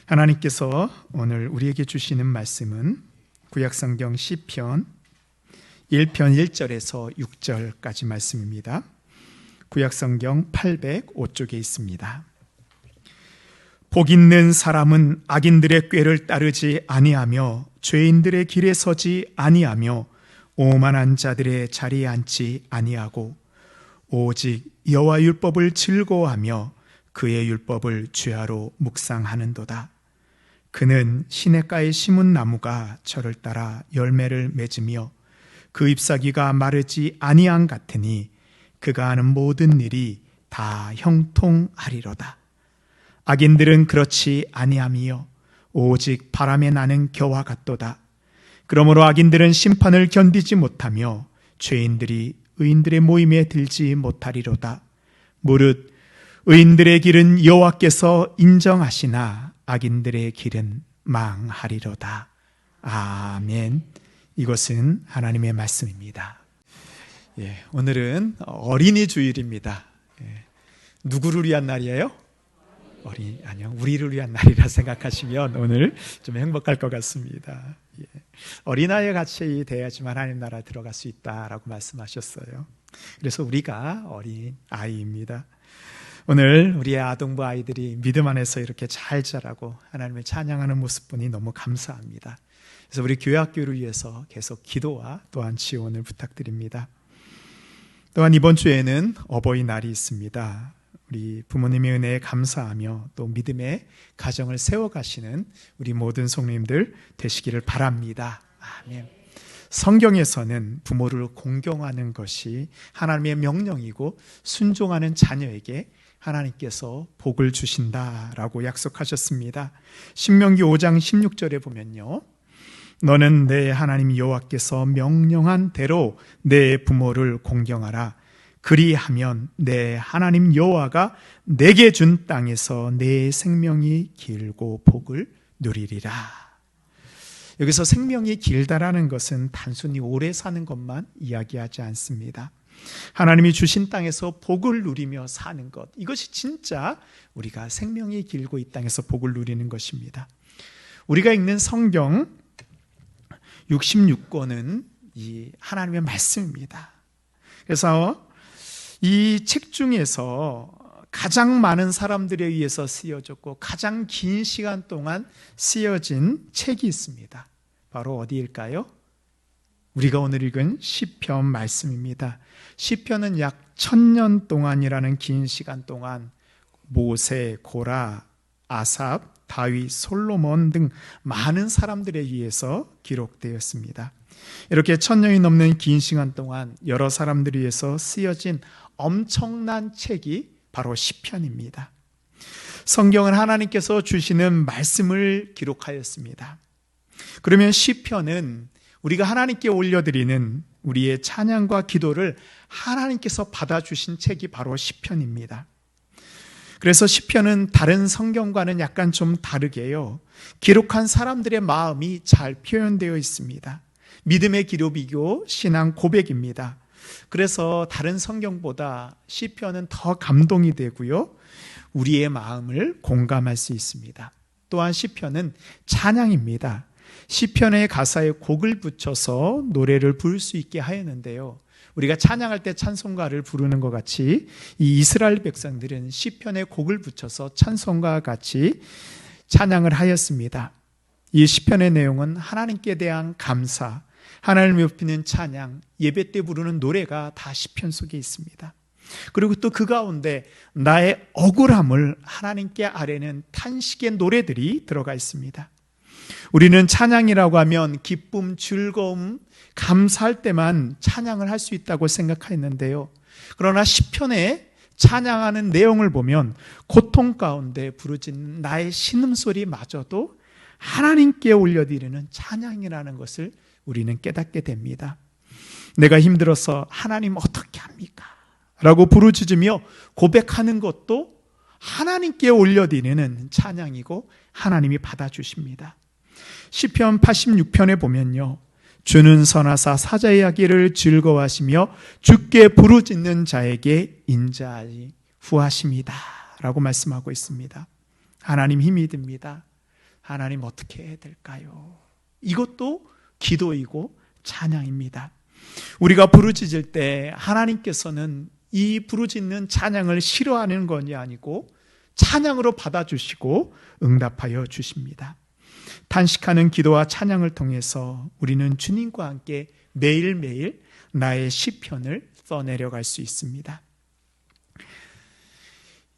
하나님께서 오늘 우리에게 주시는 말씀은 구약성경 시편 1편 1절에서 6절까지 말씀입니다. 구약성경 805쪽에 있습니다. 복 있는 사람은 악인들의 꾀를 따르지 아니하며 죄인들의 길에 서지 아니하며 오만한 자들의 자리에 앉지 아니하고 오직 여호와 율법을 즐거워하며 그의 율법을 주야로 묵상하는도다. 그는 시냇가에 심은 나무가 철을 따라 열매를 맺으며 그 잎사귀가 마르지 아니함 같으니 그가 하는 모든 일이 다 형통하리로다. 악인들은 그렇지 아니함이요 오직 바람에 나는 겨와 같도다. 그러므로 악인들은 심판을 견디지 못하며 죄인들이 의인들의 모임에 들지 못하리로다. 무릇 의인들의 길은 여호와께서 인정하시나 악인들의 길은 망하리로다. 아멘. 이것은 하나님의 말씀입니다. 오늘은 어린이 주일입니다. 누구를 위한 날이에요? 아니요, 우리를 위한 날이라 생각하시면 오늘 좀 행복할 것 같습니다. 어린아이와 같이 돼야지만 하나님 나라에 들어갈 수 있다라고 말씀하셨어요. 그래서 우리가 어린 아이입니다. 오늘 우리의 아동부 아이들이 믿음 안에서 이렇게 잘 자라고 하나님을 찬양하는 모습 보니 너무 감사합니다. 그래서 우리 교회학교를 위해서 계속 기도와 또한 지원을 부탁드립니다. 또한 이번 주에는 어버이날이 있습니다. 우리 부모님의 은혜에 감사하며 또 믿음의 가정을 세워가시는 우리 모든 성도님들 되시기를 바랍니다. 아멘. 성경에서는 부모를 공경하는 것이 하나님의 명령이고 순종하는 자녀에게 하나님께서 복을 주신다라고 약속하셨습니다. 신명기 5장 16절에 보면요, 너는 내 하나님 여호와께서 명령한 대로 내 부모를 공경하라. 그리하면 내 하나님 여호와가 내게 준 땅에서 내 생명이 길고 복을 누리리라. 여기서 생명이 길다라는 것은 단순히 오래 사는 것만 이야기하지 않습니다. 하나님이 주신 땅에서 복을 누리며 사는 것, 이것이 진짜 우리가 생명이 길고 이 땅에서 복을 누리는 것입니다. 우리가 읽는 성경 66권은 이 하나님의 말씀입니다. 그래서 이 책 중에서 가장 많은 사람들에 의해서 쓰여졌고 가장 긴 시간 동안 쓰여진 책이 있습니다. 바로 어디일까요? 우리가 오늘 읽은 시편 말씀입니다. 시편은 약 1000년 동안이라는 긴 시간 동안 모세, 고라, 아삽, 다윗, 솔로몬 등 많은 사람들에 의해서 기록되었습니다. 이렇게 1000년이 넘는 긴 시간 동안 여러 사람들에 의해서 쓰여진 엄청난 책이 바로 시편입니다. 성경은 하나님께서 주시는 말씀을 기록하였습니다. 그러면 시편은 우리가 하나님께 올려드리는 우리의 찬양과 기도를 하나님께서 받아주신 책이 바로 시편입니다. 그래서 시편은 다른 성경과는 약간 좀 다르게요, 기록한 사람들의 마음이 잘 표현되어 있습니다. 믿음의 기록이고 신앙 고백입니다. 그래서 다른 성경보다 시편은 더 감동이 되고요, 우리의 마음을 공감할 수 있습니다. 또한 시편은 찬양입니다. 시편의 가사에 곡을 붙여서 노래를 부를 수 있게 하였는데요, 우리가 찬양할 때 찬송가를 부르는 것 같이 이 이스라엘 백성들은 시편에 곡을 붙여서 찬송가와 같이 찬양을 하였습니다. 이 시편의 내용은 하나님께 대한 감사, 하나님을 높이는 찬양, 예배 때 부르는 노래가 다 시편 속에 있습니다. 그리고 또 그 가운데 나의 억울함을 하나님께 아뢰는 탄식의 노래들이 들어가 있습니다. 우리는 찬양이라고 하면 기쁨, 즐거움, 감사할 때만 찬양을 할 수 있다고 생각했는데요, 그러나 시편에 찬양하는 내용을 보면 고통 가운데 부르짖는 나의 신음소리마저도 하나님께 올려드리는 찬양이라는 것을 우리는 깨닫게 됩니다. 내가 힘들어서 하나님 어떻게 합니까? 라고 부르짖으며 고백하는 것도 하나님께 올려드리는 찬양이고 하나님이 받아주십니다. 시편 86편에 보면요, 주는 선하사 사자의 하기를 즐거워하시며 주께 부르짖는 자에게 인자하리 후하십니다 라고 말씀하고 있습니다. 하나님 힘이 듭니다. 하나님 어떻게 해야 될까요? 이것도 기도이고 찬양입니다. 우리가 부르짖을 때 하나님께서는 이 부르짖는 찬양을 싫어하는 것이 아니고 찬양으로 받아주시고 응답하여 주십니다. 탄식하는 기도와 찬양을 통해서 우리는 주님과 함께 매일매일 나의 시편을 써내려갈 수 있습니다.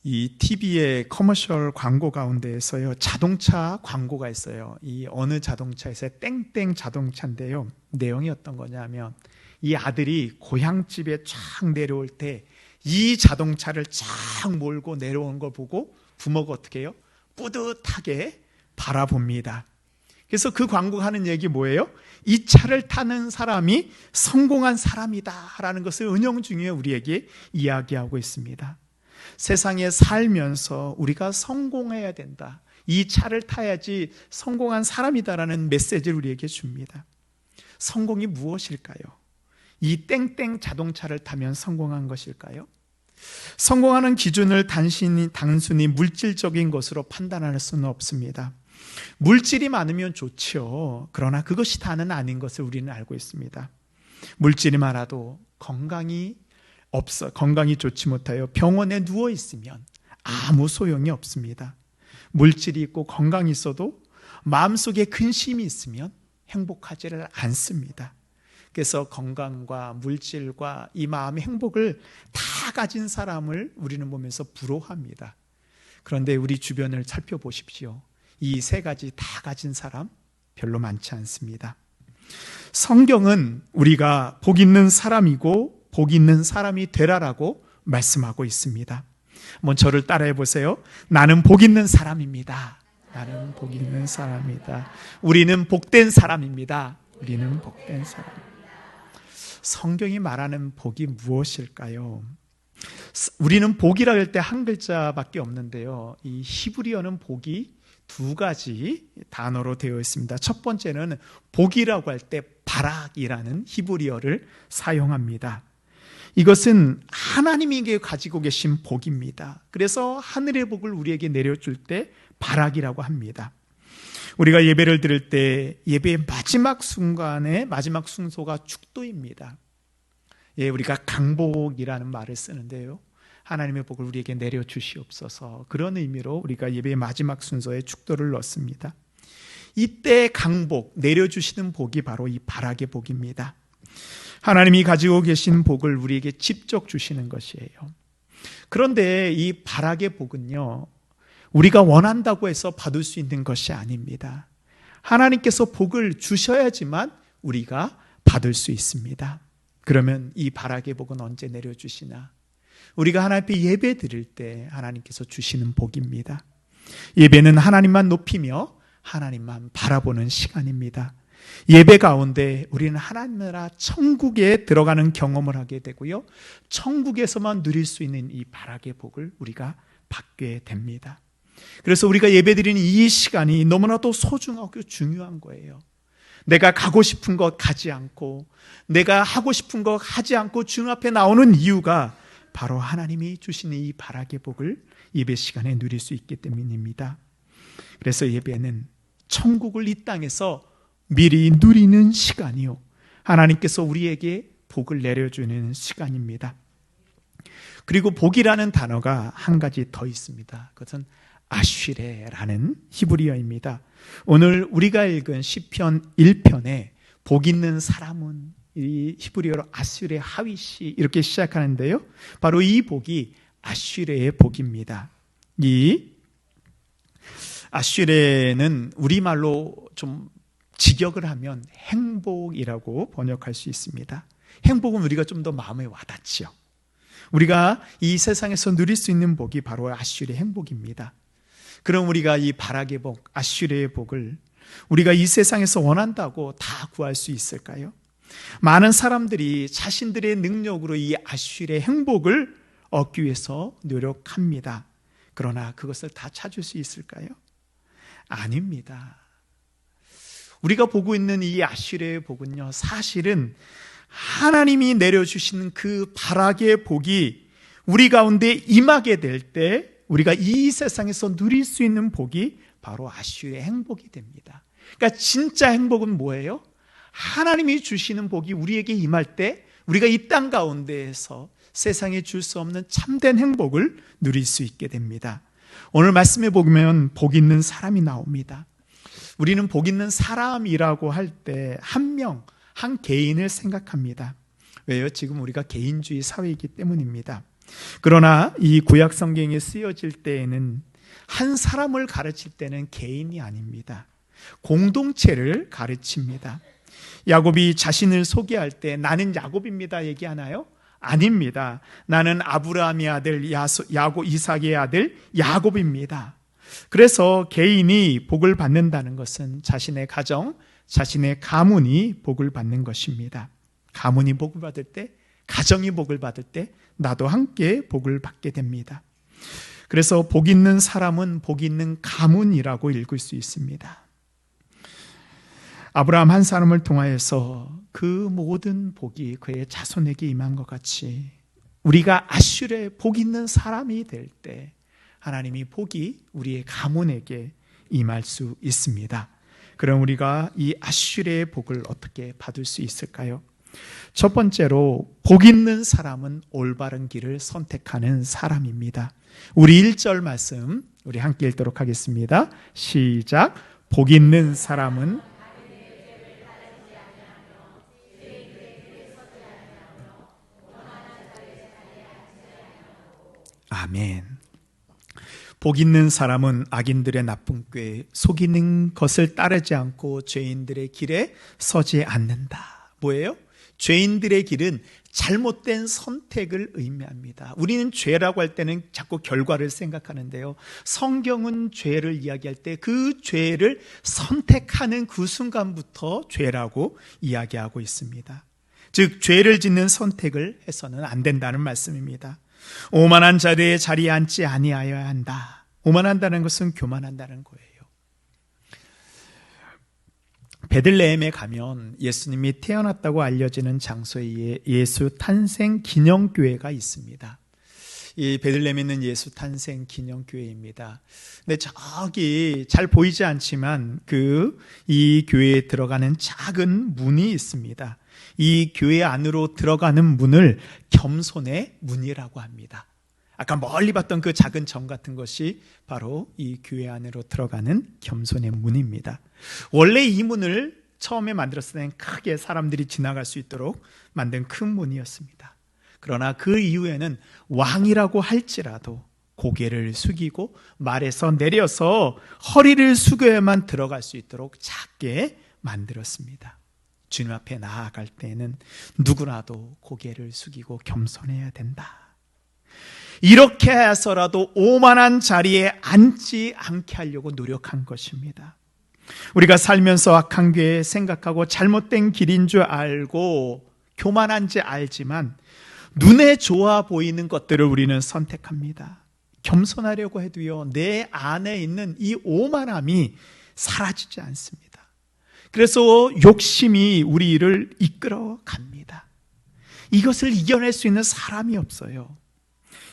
이 TV의 커머셜 광고 가운데에서요, 자동차 광고가 있어요. 이 어느 자동차에서 땡땡 자동차인데요. 내용이 어떤 거냐면 이 아들이 고향집에 쫙 내려올 때 이 자동차를 쫙 몰고 내려오는 걸 보고 부모가 어떻게 해요? 뿌듯하게 바라봅니다. 그래서 그 광고가 하는 얘기 뭐예요? 이 차를 타는 사람이 성공한 사람이다라는 것을 은영 중에 우리에게 이야기하고 있습니다. 세상에 살면서 우리가 성공해야 된다. 이 차를 타야지 성공한 사람이다라는 메시지를 우리에게 줍니다. 성공이 무엇일까요? 이 땡땡 자동차를 타면 성공한 것일까요? 성공하는 기준을 단순히 물질적인 것으로 판단할 수는 없습니다. 물질이 많으면 좋죠. 그러나 그것이 다는 아닌 것을 우리는 알고 있습니다. 물질이 많아도 건강이 좋지 못하여 병원에 누워 있으면 아무 소용이 없습니다. 물질이 있고 건강이 있어도 마음속에 근심이 있으면 행복하지를 않습니다. 그래서 건강과 물질과 이 마음의 행복을 다 가진 사람을 우리는 보면서 부러워합니다. 그런데 우리 주변을 살펴보십시오. 이 세 가지 다 가진 사람 별로 많지 않습니다. 성경은 우리가 복 있는 사람이고 복 있는 사람이 되라라고 말씀하고 있습니다. 한번 저를 따라해 보세요. 나는 복 있는 사람입니다. 나는 복 있는 사람이다. 우리는 복된 사람입니다. 우리는 복된 사람. 성경이 말하는 복이 무엇일까요? 우리는 복이라 할 때 한 글자밖에 없는데요. 이 히브리어는 복이 두 가지 단어로 되어 있습니다. 첫 번째는 복이라고 할 때 바락이라는 히브리어를 사용합니다. 이것은 하나님이 가지고 계신 복입니다. 그래서 하늘의 복을 우리에게 내려줄 때 바락이라고 합니다. 우리가 예배를 드릴 때 예배의 마지막 순간에 마지막 순서가 축도입니다. 우리가 강복이라는 말을 쓰는데요. 하나님의 복을 우리에게 내려주시옵소서. 그런 의미로 우리가 예배의 마지막 순서에 축도를 넣습니다. 이때 강복, 내려주시는 복이 바로 이 바락의 복입니다. 하나님이 가지고 계신 복을 우리에게 직접 주시는 것이에요. 그런데 이 바락의 복은요, 우리가 원한다고 해서 받을 수 있는 것이 아닙니다. 하나님께서 복을 주셔야지만 우리가 받을 수 있습니다. 그러면 이 바락의 복은 언제 내려주시나? 우리가 하나님 앞에 예배 드릴 때 하나님께서 주시는 복입니다. 예배는 하나님만 높이며 하나님만 바라보는 시간입니다. 예배 가운데 우리는 하나님 나라 천국에 들어가는 경험을 하게 되고요, 천국에서만 누릴 수 있는 이 바락의 복을 우리가 받게 됩니다. 그래서 우리가 예배드리는 이 시간이 너무나도 소중하고 중요한 거예요. 내가 가고 싶은 것 가지 않고 내가 하고 싶은 것 하지 않고 주님 앞에 나오는 이유가 바로 하나님이 주시는 이 바락의 복을 예배 시간에 누릴 수 있기 때문입니다. 그래서 예배는 천국을 이 땅에서 미리 누리는 시간이요, 하나님께서 우리에게 복을 내려주는 시간입니다. 그리고 복이라는 단어가 한 가지 더 있습니다. 그것은 아쉬레라는 히브리어입니다. 오늘 우리가 읽은 시편 1편에 복 있는 사람은 이 히브리어로 아쉬레 하위시 이렇게 시작하는데요, 바로 이 복이 아쉬레의 복입니다. 이 아쉬레는 우리말로 좀 직역을 하면 행복이라고 번역할 수 있습니다. 행복은 우리가 좀 더 마음에 와닿지요. 우리가 이 세상에서 누릴 수 있는 복이 바로 아쉬레의 행복입니다. 그럼 우리가 이 바락의 복, 아쉬레의 복을 우리가 이 세상에서 원한다고 다 구할 수 있을까요? 많은 사람들이 자신들의 능력으로 이 아쉬레의 행복을 얻기 위해서 노력합니다. 그러나 그것을 다 찾을 수 있을까요? 아닙니다. 우리가 보고 있는 이 아쉬레의 복은요, 사실은 하나님이 내려주시는 그 바락의 복이 우리 가운데 임하게 될 때 우리가 이 세상에서 누릴 수 있는 복이 바로 아슈르의 행복이 됩니다. 그러니까 진짜 행복은 뭐예요? 하나님이 주시는 복이 우리에게 임할 때 우리가 이 땅 가운데에서 세상에 줄 수 없는 참된 행복을 누릴 수 있게 됩니다. 오늘 말씀에 보면 복 있는 사람이 나옵니다. 우리는 복 있는 사람이라고 할 때 한 명, 한 개인을 생각합니다. 왜요? 지금 우리가 개인주의 사회이기 때문입니다. 그러나 이 구약 성경에 쓰여질 때에는 한 사람을 가르칠 때는 개인이 아닙니다. 공동체를 가르칩니다. 야곱이 자신을 소개할 때 나는 야곱입니다 얘기하나요? 아닙니다. 나는 아브라함의 아들 이삭의 아들 야곱입니다. 그래서 개인이 복을 받는다는 것은 자신의 가정, 자신의 가문이 복을 받는 것입니다. 가문이 복을 받을 때, 가정이 복을 받을 때 나도 함께 복을 받게 됩니다. 그래서 복 있는 사람은 복 있는 가문이라고 읽을 수 있습니다. 아브라함 한 사람을 통하여서 그 모든 복이 그의 자손에게 임한 것 같이 우리가 아슈르의 복 있는 사람이 될 때 하나님이 복이 우리의 가문에게 임할 수 있습니다. 그럼 우리가 이 아슈르의 복을 어떻게 받을 수 있을까요? 첫 번째로 복 있는 사람은 올바른 길을 선택하는 사람입니다. 우리 1절 말씀 우리 함께 읽도록 하겠습니다. 시작. 복 있는 사람은 아멘. 복 있는 사람은 악인들의 나쁜 꾀, 속이는 것을 따르지 않고 죄인들의 길에 서지 않는다. 뭐예요? 죄인들의 길은 잘못된 선택을 의미합니다. 우리는 죄라고 할 때는 자꾸 결과를 생각하는데요. 성경은 죄를 이야기할 때 그 죄를 선택하는 그 순간부터 죄라고 이야기하고 있습니다. 즉 죄를 짓는 선택을 해서는 안 된다는 말씀입니다. 오만한 자들의 자리에 앉지 아니하여야 한다. 오만한다는 것은 교만한다는 거예요. 베들레헴에 가면 예수님이 태어났다고 알려지는 장소에 예수 탄생 기념교회가 있습니다. 이 베들레헴에 있는 예수 탄생 기념교회입니다. 근데 저기 잘 보이지 않지만 이 교회에 들어가는 작은 문이 있습니다. 이 교회 안으로 들어가는 문을 겸손의 문이라고 합니다. 아까 멀리 봤던 그 작은 점 같은 것이 바로 이 교회 안으로 들어가는 겸손의 문입니다. 원래 이 문을 처음에 만들었을 때는 크게 사람들이 지나갈 수 있도록 만든 큰 문이었습니다. 그러나 그 이후에는 왕이라고 할지라도 고개를 숙이고 말에서 내려서 허리를 숙여야만 들어갈 수 있도록 작게 만들었습니다. 주님 앞에 나아갈 때는 누구라도 고개를 숙이고 겸손해야 된다. 이렇게 해서라도 오만한 자리에 앉지 않게 하려고 노력한 것입니다. 우리가 살면서 악한 게 생각하고 잘못된 길인 줄 알고 교만한지 알지만 눈에 좋아 보이는 것들을 우리는 선택합니다. 겸손하려고 해도요, 내 안에 있는 이 오만함이 사라지지 않습니다. 그래서 욕심이 우리를 이끌어 갑니다. 이것을 이겨낼 수 있는 사람이 없어요.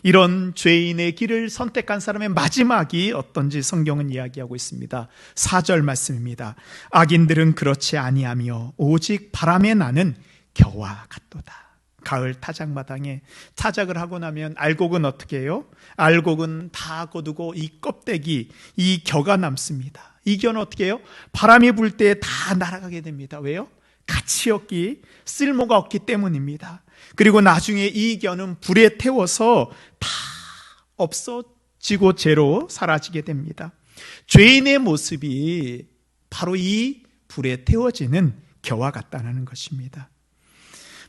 이런 죄인의 길을 선택한 사람의 마지막이 어떤지 성경은 이야기하고 있습니다. 4절 말씀입니다. 악인들은 그렇지 아니하며 오직 바람에 나는 겨와 같도다. 가을 타작마당에 타작을 하고 나면 알곡은 어떻게 해요? 알곡은 다 거두고 이 껍데기, 이 겨가 남습니다. 이 겨는 어떻게 해요? 바람이 불 때 다 날아가게 됩니다. 왜요? 가치 없기, 쓸모가 없기 때문입니다. 그리고 나중에 이 겨는 불에 태워서 다 없어지고 죄로 사라지게 됩니다. 죄인의 모습이 바로 이 불에 태워지는 겨와 같다는 것입니다.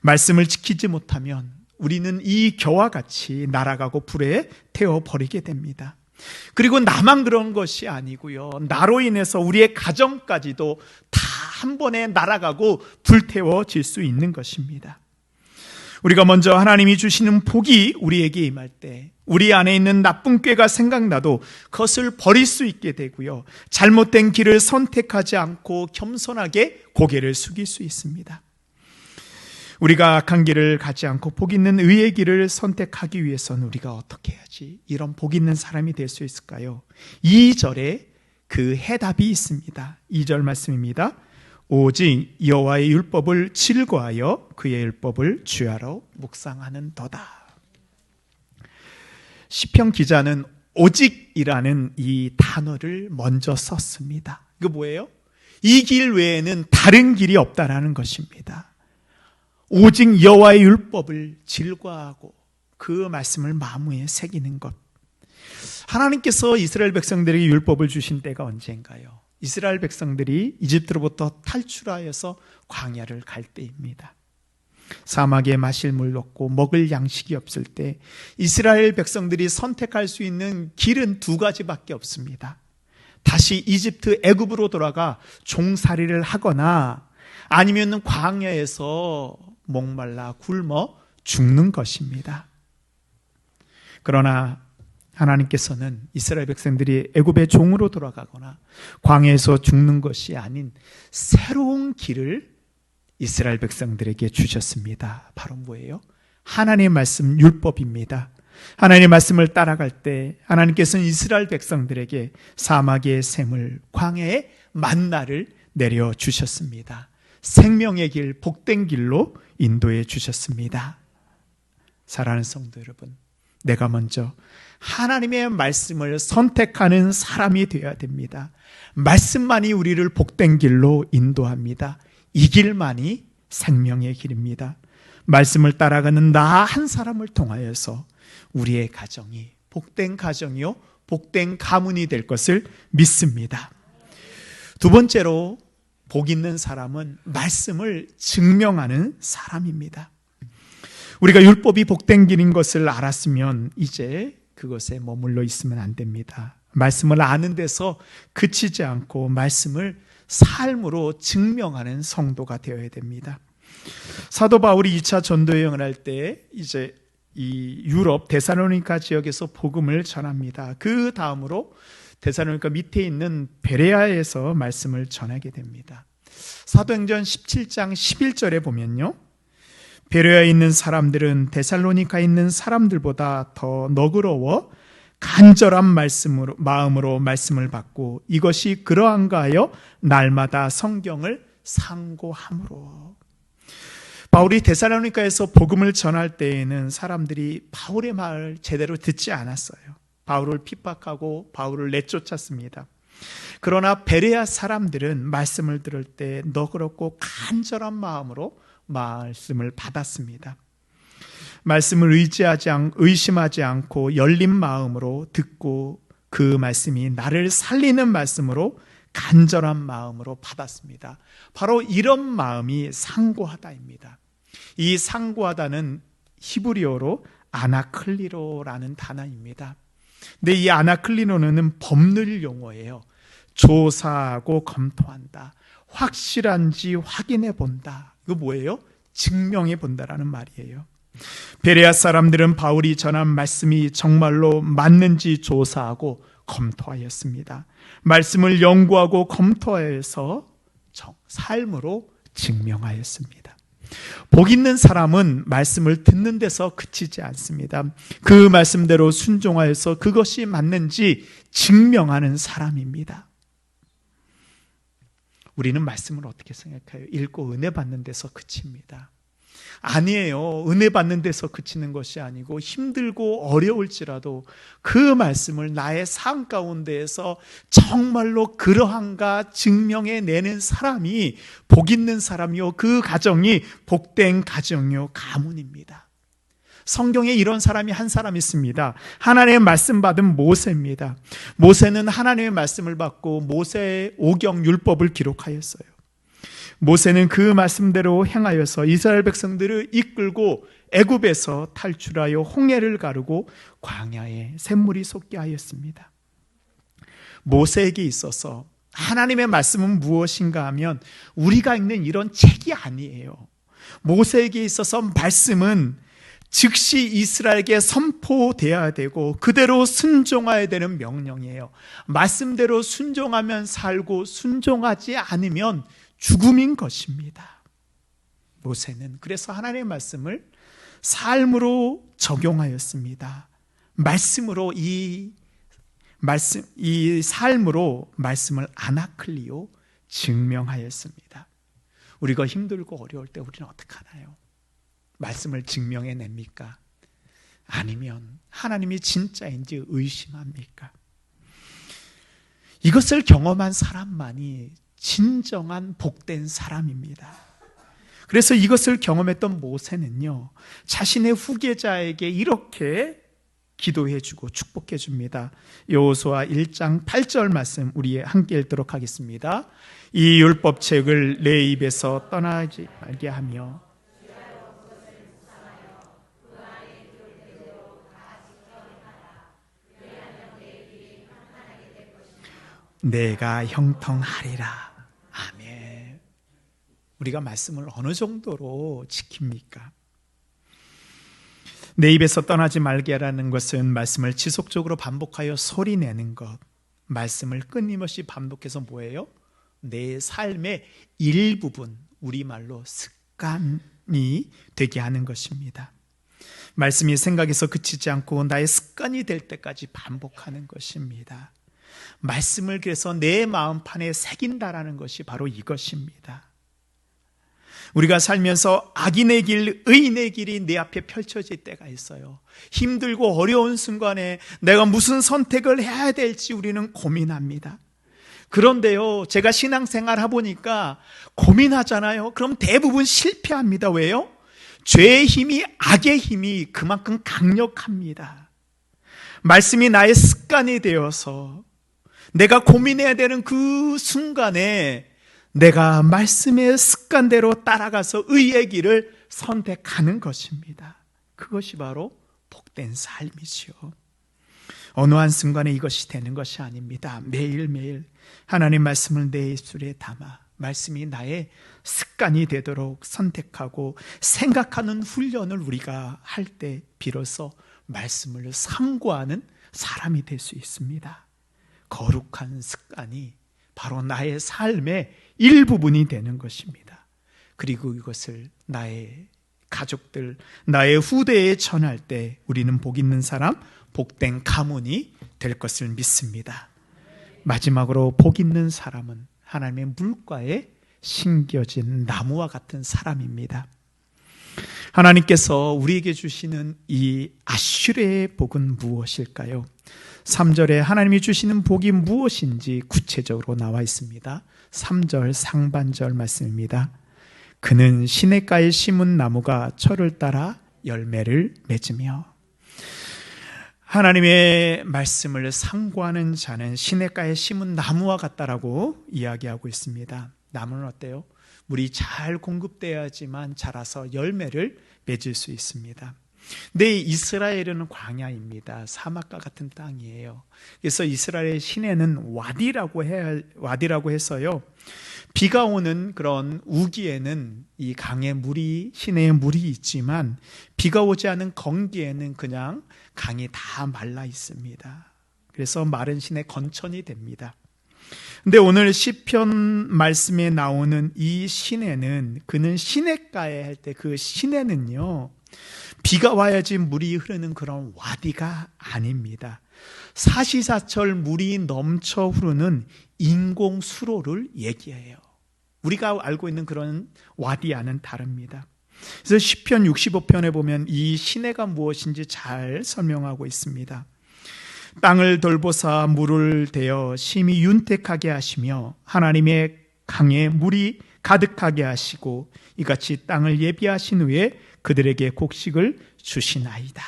말씀을 지키지 못하면 우리는 이 겨와 같이 날아가고 불에 태워버리게 됩니다. 그리고 나만 그런 것이 아니고요, 나로 인해서 우리의 가정까지도 다 한 번에 날아가고 불태워질 수 있는 것입니다. 우리가 먼저 하나님이 주시는 복이 우리에게 임할 때 우리 안에 있는 나쁜 꾀가 생각나도 그것을 버릴 수 있게 되고요, 잘못된 길을 선택하지 않고 겸손하게 고개를 숙일 수 있습니다. 우리가 악한 길을 가지 않고 복 있는 의의 길을 선택하기 위해서는 우리가 어떻게 해야지 이런 복 있는 사람이 될 수 있을까요? 2절에 그 해답이 있습니다. 2절 말씀입니다. 오직 여호와의 율법을 즐거워하여 그의 율법을 주야로 묵상하는도다. 시편 기자는 오직이라는 이 단어를 먼저 썼습니다. 이거 뭐예요? 이 길 외에는 다른 길이 없다라는 것입니다. 오직 여호와의 율법을 즐거워하고 그 말씀을 마음에 새기는 것. 하나님께서 이스라엘 백성들에게 율법을 주신 때가 언제인가요? 이스라엘 백성들이 이집트로부터 탈출하여서 광야를 갈 때입니다. 사막에 마실 물 없고 먹을 양식이 없을 때 이스라엘 백성들이 선택할 수 있는 길은 두 가지밖에 없습니다. 다시 이집트 애굽으로 돌아가 종살이를 하거나 아니면 광야에서 목말라 굶어 죽는 것입니다. 그러나 하나님께서는 이스라엘 백성들이 애굽의 종으로 돌아가거나 광야에서 죽는 것이 아닌 새로운 길을 이스라엘 백성들에게 주셨습니다. 바로 뭐예요? 하나님의 말씀 율법입니다. 하나님의 말씀을 따라갈 때 하나님께서는 이스라엘 백성들에게 사막의 샘을, 광야의 만나를 내려주셨습니다. 생명의 길, 복된 길로 인도해 주셨습니다. 사랑하는 성도 여러분, 내가 먼저 하나님의 말씀을 선택하는 사람이 되어야 됩니다. 말씀만이 우리를 복된 길로 인도합니다. 이 길만이 생명의 길입니다. 말씀을 따라가는 나 한 사람을 통하여서 우리의 가정이 복된 가정이요 복된 가문이 될 것을 믿습니다. 두 번째로 복 있는 사람은 말씀을 증명하는 사람입니다. 우리가 율법이 복된 길인 것을 알았으면 이제 그것에 머물러 있으면 안 됩니다. 말씀을 아는 데서 그치지 않고 말씀을 삶으로 증명하는 성도가 되어야 됩니다. 사도 바울이 2차 전도 여행을 할 때 이제 이 유럽 데살로니가 지역에서 복음을 전합니다. 그 다음으로 데살로니가 밑에 있는 베레아에서 말씀을 전하게 됩니다. 사도행전 17장 11절에 보면요, 베레아에 있는 사람들은 데살로니가에 있는 사람들보다 더 너그러워 간절한 마음으로 말씀을 받고 이것이 그러한가 하여 날마다 성경을 상고함으로. 바울이 데살로니가에서 복음을 전할 때에는 사람들이 바울의 말을 제대로 듣지 않았어요. 바울을 핍박하고 바울을 내쫓았습니다. 그러나 베레아 사람들은 말씀을 들을 때 너그럽고 간절한 마음으로 말씀을 받았습니다. 말씀을 의심하지 않고 열린 마음으로 듣고 그 말씀이 나를 살리는 말씀으로 간절한 마음으로 받았습니다. 바로 이런 마음이 상고하다입니다. 이 상고하다는 히브리어로 아나클리로라는 단어입니다. 근데 이 아나클리로는 법률 용어예요. 조사하고 검토한다. 확실한지 확인해 본다. 이거 뭐예요? 증명해 본다라는 말이에요. 베레아 사람들은 바울이 전한 말씀이 정말로 맞는지 조사하고 검토하였습니다. 말씀을 연구하고 검토해서 삶으로 증명하였습니다. 복 있는 사람은 말씀을 듣는 데서 그치지 않습니다. 그 말씀대로 순종하여서 그것이 맞는지 증명하는 사람입니다. 우리는 말씀을 어떻게 생각해요? 읽고 은혜 받는 데서 그칩니다. 아니에요. 은혜 받는 데서 그치는 것이 아니고 힘들고 어려울지라도 그 말씀을 나의 삶 가운데에서 정말로 그러한가 증명해내는 사람이 복 있는 사람이요, 그 가정이 복된 가정이요 가문입니다. 성경에 이런 사람이 한 사람 있습니다. 하나님의 말씀 받은 모세입니다. 모세는 하나님의 말씀을 받고 모세의 오경 율법을 기록하였어요. 모세는 그 말씀대로 행하여서 이스라엘 백성들을 이끌고 애굽에서 탈출하여 홍해를 가르고 광야에 샘물이 솟게 하였습니다. 모세에게 있어서 하나님의 말씀은 무엇인가 하면 우리가 읽는 이런 책이 아니에요. 모세에게 있어서 말씀은 즉시 이스라엘에게 선포되어야 되고 그대로 순종해야 되는 명령이에요. 말씀대로 순종하면 살고 순종하지 않으면 죽음인 것입니다. 모세는 그래서 하나님의 말씀을 삶으로 적용하였습니다. 말씀으로 이 이 삶으로 말씀을 아나클리오 증명하였습니다. 우리가 힘들고 어려울 때 우리는 어떻게 하나요? 말씀을 증명해냅니까? 아니면 하나님이 진짜인지 의심합니까? 이것을 경험한 사람만이 진정한 복된 사람입니다. 그래서 이것을 경험했던 모세는요, 자신의 후계자에게 이렇게 기도해주고 축복해줍니다. 여호수아 1장 8절 말씀 우리 함께 읽도록 하겠습니다. 이 율법책을 내 입에서 떠나지 말게 하며 내가 형통하리라. 아멘. 우리가 말씀을 어느 정도로 지킵니까? 내 입에서 떠나지 말게 하라는 것은 말씀을 지속적으로 반복하여 소리내는 것, 말씀을 끊임없이 반복해서 뭐예요? 내 삶의 일부분, 우리말로 습관이 되게 하는 것입니다. 말씀이 생각에서 그치지 않고 나의 습관이 될 때까지 반복하는 것입니다. 말씀을 그래서 내 마음판에 새긴다라는 것이 바로 이것입니다. 우리가 살면서 악인의 길, 의인의 길이 내 앞에 펼쳐질 때가 있어요. 힘들고 어려운 순간에 내가 무슨 선택을 해야 될지 우리는 고민합니다. 그런데요, 제가 신앙생활 해보니까 고민하잖아요. 그럼 대부분 실패합니다. 왜요? 죄의 힘이, 악의 힘이 그만큼 강력합니다. 말씀이 나의 습관이 되어서 내가 고민해야 되는 그 순간에 내가 말씀의 습관대로 따라가서 의의 길을 선택하는 것입니다. 그것이 바로 복된 삶이지요. 어느 한 순간에 이것이 되는 것이 아닙니다. 매일매일 하나님 말씀을 내 입술에 담아 말씀이 나의 습관이 되도록 선택하고 생각하는 훈련을 우리가 할 때 비로소 말씀을 삼고하는 사람이 될 수 있습니다. 거룩한 습관이 바로 나의 삶의 일부분이 되는 것입니다. 그리고 이것을 나의 가족들, 나의 후대에 전할 때 우리는 복 있는 사람, 복된 가문이 될 것을 믿습니다. 마지막으로 복 있는 사람은 하나님의 물가에 심겨진 나무와 같은 사람입니다. 하나님께서 우리에게 주시는 이 아슈레의 복은 무엇일까요? 3절에 하나님이 주시는 복이 무엇인지 구체적으로 나와 있습니다. 3절 상반절 말씀입니다. 그는 시냇가에 심은 나무가 철을 따라 열매를 맺으며, 하나님의 말씀을 상고하는 자는 시냇가에 심은 나무와 같다라고 이야기하고 있습니다. 나무는 어때요? 물이 잘 공급되어야지만 자라서 열매를 맺을 수 있습니다. 근데 이스라엘은 광야입니다. 사막과 같은 땅이에요. 그래서 이스라엘 시내는 와디라고 해서요, 비가 오는 그런 우기에는 이 강에 물이, 시내에 물이 있지만 비가 오지 않은 건기에는 그냥 강이 다 말라 있습니다. 그래서 마른 시내 건천이 됩니다. 근데 오늘 시편 말씀에 나오는 이 시내는, 그는 시냇가에 할 때 그 시내는요, 비가 와야지 물이 흐르는 그런 와디가 아닙니다. 사시사철 물이 넘쳐 흐르는 인공 수로를 얘기해요. 우리가 알고 있는 그런 와디와는 다릅니다. 그래서 시편 65편에 보면 이 시내가 무엇인지 잘 설명하고 있습니다. 땅을 돌보사 물을 대어 심히 윤택하게 하시며 하나님의 강에 물이 가득하게 하시고 이같이 땅을 예비하신 후에 그들에게 곡식을 주시나이다.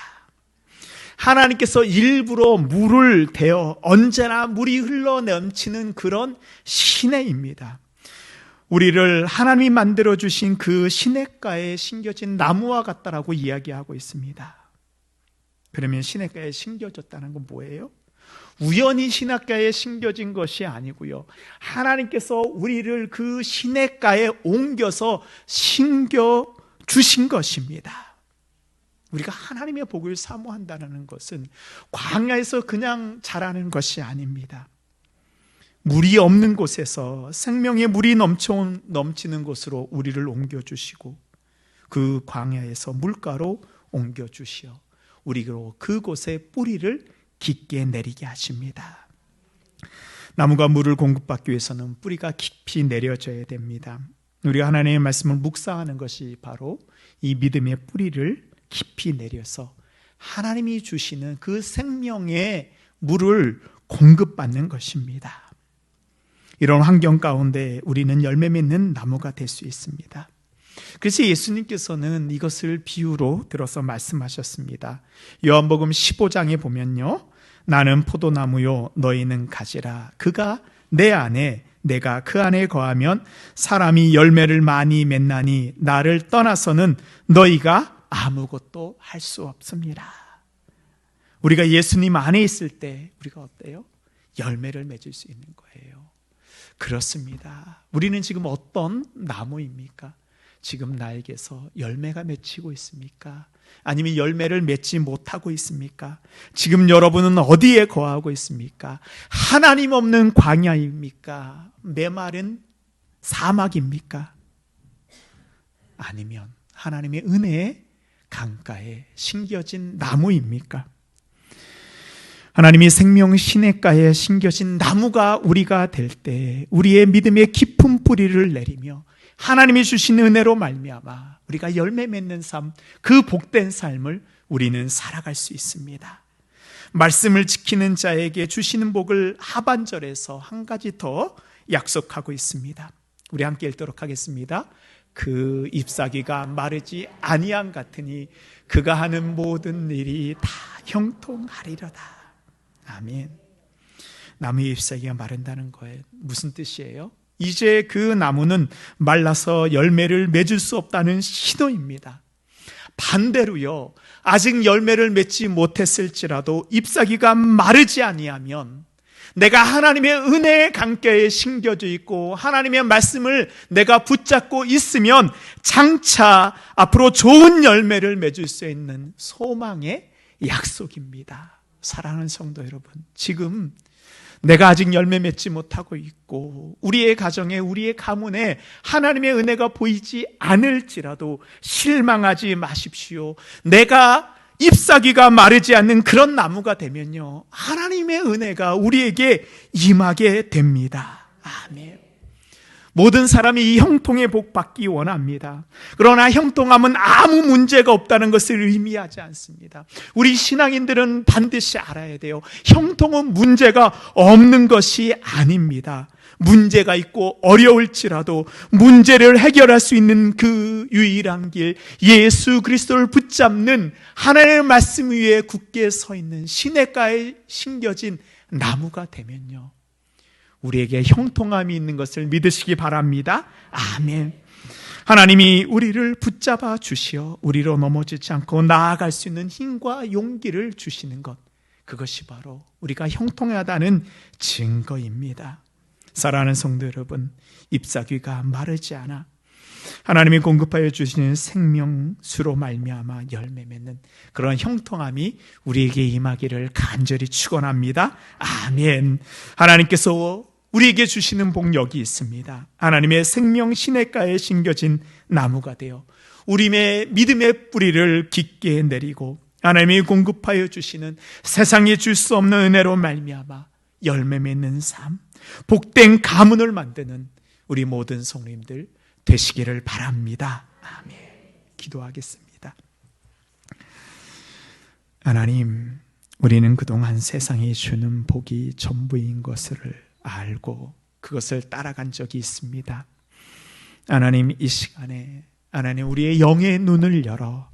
하나님께서 일부러 물을 대어 언제나 물이 흘러 넘치는 그런 시내입니다. 우리를 하나님이 만들어주신 그 시냇가에 심겨진 나무와 같다라고 이야기하고 있습니다. 그러면 시냇가에 심겨졌다는 건 뭐예요? 우연히 시냇가에 심겨진 것이 아니고요, 하나님께서 우리를 그 시냇가에 옮겨서 심겨주신 것입니다. 우리가 하나님의 복을 사모한다는 것은 광야에서 그냥 자라는 것이 아닙니다. 물이 없는 곳에서 생명의 물이 넘치는 곳으로 우리를 옮겨주시고 그 광야에서 물가로 옮겨주시어 우리로 그곳에 뿌리를 깊게 내리게 하십니다. 나무가 물을 공급받기 위해서는 뿌리가 깊이 내려져야 됩니다. 우리가 하나님의 말씀을 묵상하는 것이 바로 이 믿음의 뿌리를 깊이 내려서 하나님이 주시는 그 생명의 물을 공급받는 것입니다. 이런 환경 가운데 우리는 열매 맺는 나무가 될 수 있습니다. 그래서 예수님께서는 이것을 비유로 들어서 말씀하셨습니다. 요한복음 15장에 보면요, 나는 포도나무요 너희는 가지라. 그가 내 안에 내가 그 안에 거하면 사람이 열매를 많이 맺나니 나를 떠나서는 너희가 아무것도 할 수 없습니다. 우리가 예수님 안에 있을 때 우리가 어때요? 열매를 맺을 수 있는 거예요. 그렇습니다. 우리는 지금 어떤 나무입니까? 지금 나에게서 열매가 맺히고 있습니까? 아니면 열매를 맺지 못하고 있습니까? 지금 여러분은 어디에 거하고 있습니까? 하나님 없는 광야입니까? 메마른 사막입니까? 아니면 하나님의 은혜의 강가에 심겨진 나무입니까? 하나님이 생명 시냇가에 심겨진 나무가 우리가 될 때 우리의 믿음의 깊은 뿌리를 내리며 하나님이 주신 은혜로 말미암아 우리가 열매 맺는 삶, 그 복된 삶을 우리는 살아갈 수 있습니다. 말씀을 지키는 자에게 주시는 복을 하반절에서 한 가지 더 약속하고 있습니다. 우리 함께 읽도록 하겠습니다. 그 잎사귀가 마르지 아니함 같으니 그가 하는 모든 일이 다 형통하리로다. 아멘. 나무의 잎사귀가 마른다는 거에 무슨 뜻이에요? 이제 그 나무는 말라서 열매를 맺을 수 없다는 신호입니다. 반대로요, 아직 열매를 맺지 못했을지라도 잎사귀가 마르지 아니하면 내가 하나님의 은혜의 강가에 심겨져 있고 하나님의 말씀을 내가 붙잡고 있으면 장차 앞으로 좋은 열매를 맺을 수 있는 소망의 약속입니다. 사랑하는 성도 여러분, 지금 내가 아직 열매 맺지 못하고 있고 우리의 가정에, 우리의 가문에 하나님의 은혜가 보이지 않을지라도 실망하지 마십시오. 내가 잎사귀가 마르지 않는 그런 나무가 되면요, 하나님의 은혜가 우리에게 임하게 됩니다. 아멘. 모든 사람이 이 형통의 복 받기 원합니다. 그러나 형통함은 아무 문제가 없다는 것을 의미하지 않습니다. 우리 신앙인들은 반드시 알아야 돼요. 형통은 문제가 없는 것이 아닙니다. 문제가 있고 어려울지라도 문제를 해결할 수 있는 그 유일한 길, 예수 그리스도를 붙잡는 하나님의 말씀 위에 굳게 서 있는 시냇가에 심겨진 나무가 되면요, 우리에게 형통함이 있는 것을 믿으시기 바랍니다. 아멘. 하나님이 우리를 붙잡아 주시어 우리로 넘어지지 않고 나아갈 수 있는 힘과 용기를 주시는 것, 그것이 바로 우리가 형통하다는 증거입니다. 사랑하는 성도 여러분, 잎사귀가 마르지 않아 하나님이 공급하여 주시는 생명수로 말미암아 열매 맺는 그런 형통함이 우리에게 임하기를 간절히 축원합니다. 아멘. 하나님께서 우리에게 주시는 복력이 있습니다. 하나님의 생명 시냇가에 심겨진 나무가 되어 우리의 믿음의 뿌리를 깊게 내리고 하나님이 공급하여 주시는 세상에 줄 수 없는 은혜로 말미암아 열매 맺는 삶, 복된 가문을 만드는 우리 모든 성도님들 되시기를 바랍니다. 아멘. 기도하겠습니다. 하나님, 우리는 그동안 세상이 주는 복이 전부인 것을 알고 그것을 따라간 적이 있습니다. 하나님, 이 시간에 하나님 우리의 영의 눈을 열어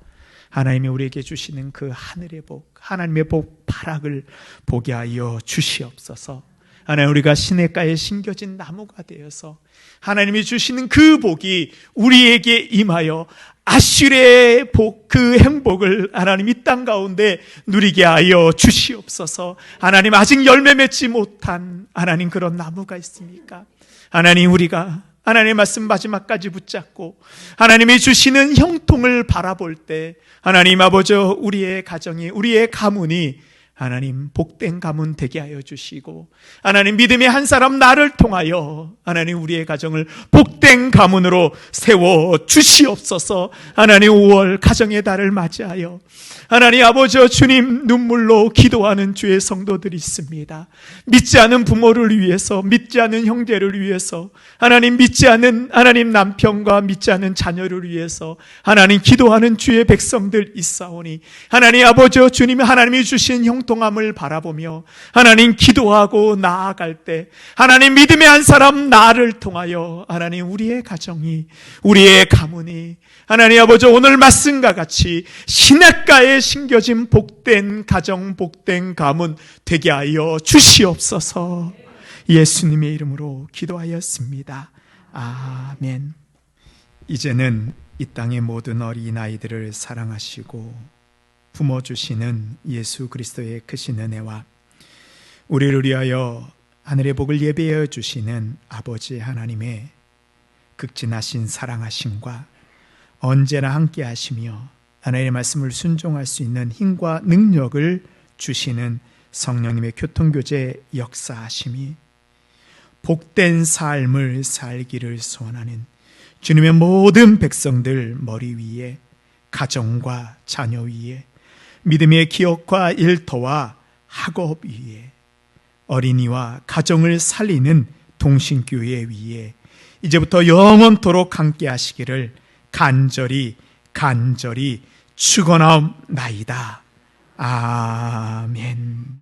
하나님이 우리에게 주시는 그 하늘의 복, 하나님의 복 발악을 보게 하여 주시옵소서. 하나님, 우리가 시냇가에 심겨진 나무가 되어서 하나님이 주시는 그 복이 우리에게 임하여 아슈레의 복, 그 행복을 하나님 이 땅 가운데 누리게 하여 주시옵소서. 하나님, 아직 열매 맺지 못한 하나님 그런 나무가 있습니까? 하나님, 우리가 하나님의 말씀 마지막까지 붙잡고 하나님이 주시는 형통을 바라볼 때 하나님 아버지, 우리의 가정이, 우리의 가문이 하나님 복된 가문 되게 하여 주시고, 하나님 믿음의 한 사람 나를 통하여 하나님 우리의 가정을 복된 가문으로 세워 주시옵소서. 하나님 5월 가정의 달을 맞이하여 하나님 아버지 주님 눈물로 기도하는 주의 성도들이 있습니다. 믿지 않는 부모를 위해서, 믿지 않는 형제를 위해서, 하나님 믿지 않는 하나님 남편과 믿지 않는 자녀를 위해서 하나님 기도하는 주의 백성들 있사오니, 하나님 아버지 주님 하나님이 주신 형통함을 바라보며 하나님 기도하고 나아갈 때 하나님 믿음의 한 사람 나를 통하여 하나님 우리의 가정이, 우리의 가문이 하나님 아버지 오늘 말씀과 같이 시냇가에 심겨진 복된 가정, 복된 가문 되게 하여 주시옵소서. 예수님의 이름으로 기도하였습니다. 아멘. 이제는 이 땅의 모든 어린아이들을 사랑하시고 부모 주시는 예수 그리스도의 크신 은혜와 우리를 위하여 하늘의 복을 예배하여 주시는 아버지 하나님의 극진하신 사랑하심과 언제나 함께 하시며 하나님의 말씀을 순종할 수 있는 힘과 능력을 주시는 성령님의 교통교제 역사하심이 복된 삶을 살기를 소원하는 주님의 모든 백성들 머리 위에, 가정과 자녀 위에, 믿음의 기업과 일터와 학업 위에, 어린이와 가정을 살리는 동신교회 위에 이제부터 영원토록 함께 하시기를 간절히 축원하옵나이다. 아멘.